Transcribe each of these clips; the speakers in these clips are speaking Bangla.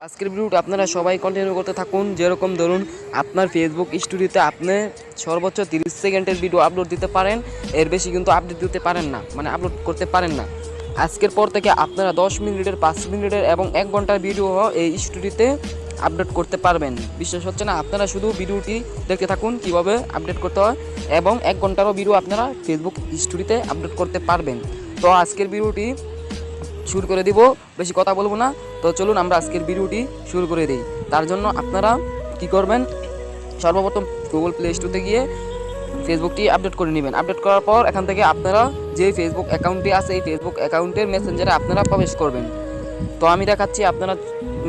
আজকের ভিডিওটা আপনারা সবাই কন্টিনিউ করতে থাকুন। যেরকম ধরুন আপনার ফেসবুক স্টোরিতে আপনি সর্বোচ্চ 30 সেকেন্ডের ভিডিও আপলোড দিতে পারেন, এর বেশি কিন্তু আপডেট দিতে পারেন না, মানে আপলোড করতে পারেন না। আজকের পর থেকে আপনারা 10 মিনিটের, 5 মিনিটের এবং 1 ঘন্টার ভিডিও এই স্টোরিতে আপলোড করতে পারবেন। বিশ্বাস হচ্ছে না? আপনারা শুধু ভিডিওটি দেখতে থাকুন কীভাবে আপডেট করতে হয়, এবং 1 ঘন্টারও ভিডিও আপনারা ফেসবুক স্টোরিতে আপলোড করতে পারবেন। তো আজকের ভিডিওটি শুরু করে দিব, বেশি কথা বলবো না। তো চলুন আমরা আজকের ভিডিওটি শুরু করে দিই। তার জন্য আপনারা কি করবেন, সর্বপ্রথম গুগল প্লে স্টোরে গিয়ে ফেসবুকটি আপডেট করে নেবেন। আপডেট করার পর এখান থেকে আপনারা যে ফেসবুক অ্যাকাউন্টটি আছে এই ফেসবুক অ্যাকাউন্টের মেসেঞ্জারে আপনারা প্রবেশ করবেন। তো আমি দেখাচ্ছি, আপনারা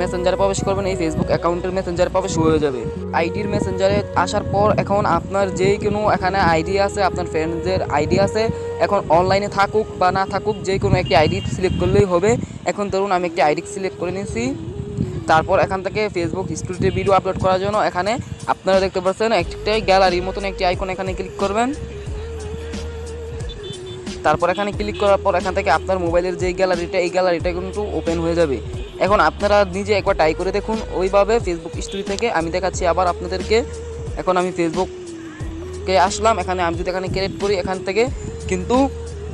মেসেঞ্জারে প্রবেশ করবেন, এই ফেসবুক অ্যাকাউন্টের মেসেঞ্জারে প্রবেশ হয়ে যাবে। আইডির মেসেঞ্জারে আসার পর এখন আপনার যেই কোনো এখানে আইডি আছে, আপনার ফ্রেন্ডসদের আইডি আছে, এখন অনলাইনে থাকুক বা না থাকুক যে কোনো একটি আইডি সিলেক্ট করলেই হবে। এখন ধরুন আমি একটি আইডি সিলেক্ট করে নিয়েছি। তারপর এখান থেকে ফেসবুক স্টোরিতে ভিডিও আপলোড করার জন্য এখানে আপনারা দেখতে পাচ্ছেন একটা গ্যালারির মতন একটি আইকন, এখানে ক্লিক করবেন। তারপর এখানে ক্লিক করার পর এখান থেকে আপনার মোবাইলের যে গ্যালারিটা, এই গ্যালারিটা কিন্তু ওপেন হয়ে যাবে। এখন আপনারা নিজে একবার ট্রাই করে দেখুন ওইভাবে ফেসবুক স্টোরি থেকে। আমি দেখাচ্ছি আবার আপনাদেরকে। এখন আমি ফেসবুকে আসলাম, এখানে আমি যদি এখানে ক্রিয়েট করি, এখান থেকে কিন্তু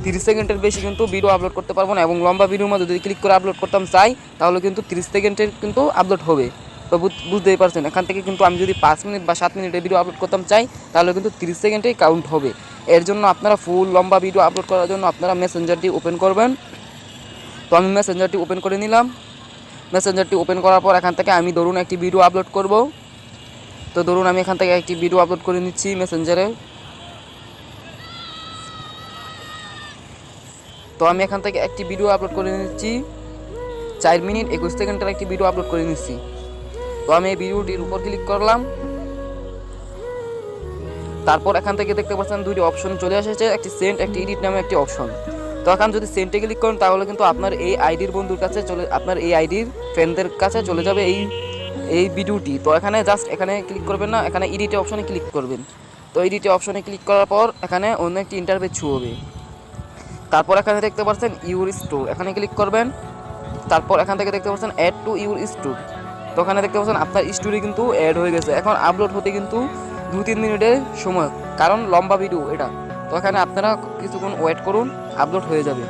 30 সেকেন্ডের বেশি কিন্তু ভিডিও আপলোড করতে পারবো না, এবং লম্বা ভিডিওর মধ্যে যদি ক্লিক করে আপলোড করতাম চাই তাহলে কিন্তু 30 সেকেন্ডের কিন্তু আপলোড হবে। তো বুঝতেই পারছেন, এখান থেকে কিন্তু আমি যদি 5 মিনিট বা 7 মিনিটের ভিডিও আপলোড করতাম চাই তাহলে কিন্তু 30 সেকেন্ডেই কাউন্ট হবে। এর জন্য আপনারা ফুল লম্বা ভিডিও আপলোড করার জন্য আপনারা মেসেঞ্জারটি ওপেন করবেন। তো আমি মেসেঞ্জারটি ওপেন করে নিলাম। মেসেঞ্জারটি ওপেন করার পর এখান থেকে আমি ধরুন একটি ভিডিও আপলোড করব। তো ধরুন আমি এখান থেকে একটি ভিডিও আপলোড করে নিচ্ছি মেসেঞ্জারে। তো আমি এখান থেকে একটি ভিডিও আপলোড করে নিচ্ছি, 4 মিনিট 21 সেকেন্ডের একটি ভিডিও আপলোড করে নিচ্ছি। তো আমি এই ভিডিওটির উপর ক্লিক করলাম। তারপর এখান থেকে দেখতে পাচ্ছেন দুইটি অপশন চলে এসেছে, একটি সেন্ড, একটি এডিট নামে একটি অপশন। তো এখন যদি সেন্ডে ক্লিক করেন তাহলে কিন্তু আপনার এই আইডির বন্ধুর কাছে আপনার এই আইডির ফ্রেন্ডদের কাছে চলে যাবে এই ভিডিওটি। তো এখানে জাস্ট এখানে ক্লিক করবেন না, এখানে এডিটে অপশনে ক্লিক করবেন। তো এডিটে অপশনে ক্লিক করার পর এখানে অন্য একটি ইন্টারফেস শো হবে। তারপর এখানে দেখতে পাচ্ছেন ইউর স্টোর, এখানে ক্লিক করবেন। তারপর এখান থেকে দেখতে পাচ্ছেন অ্যাড টু ইউর স্টোর। তো ওখানে দেখতে পাচ্ছেন আপনার স্টোরি কিন্তু অ্যাড হয়ে গেছে। এখন আপলোড হতে কিন্তু 2-3 মিনিটের সময়, কারণ লম্বা ভিডিও এটা। তো এখানে আপনারা কিছুক্ষণ ওয়েট করুন, আপলোড হয়ে যাবে।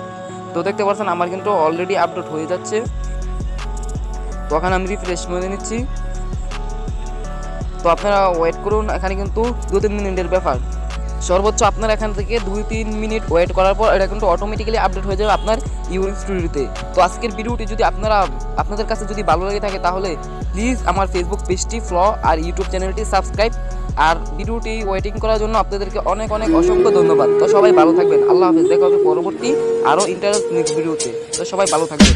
তো দেখতে পাচ্ছেন আমার কিন্তু অলরেডি আপলোড হয়ে যাচ্ছে। তো এখানে আমি রিফ্রেশ করে নিচ্ছি। তো আপনারা ওয়েট করুন, এখানে কিন্তু 2-3 মিনিটের ব্যাপার। সর্বোচ্চ আপনার এখান থেকে 2-3 মিনিট ওয়েট করার পর এটা কিন্তু অটোমেটিক্যালি আপডেট হয়ে যাবে আপনার ইউর স্টোরিতে। তো আজকের ভিডিওটি যদি আপনাদের কাছে যদি ভালো লেগে থাকে তাহলে প্লিজ আমার ফেসবুক পেজটি ফলো আর ইউটিউব চ্যানেলটি সাবস্ক্রাইব। আর ভিডিওটি ওয়েটিং করার জন্য আপনাদেরকে অনেক অনেক অসংখ্য ধন্যবাদ। তো সবাই ভালো থাকবেন, আল্লাহ হাফেজ। দেখা হবে পরবর্তী আরও ইন্টারেস্ট নেক্সট ভিডিওতে। তো সবাই ভালো থাকবেন।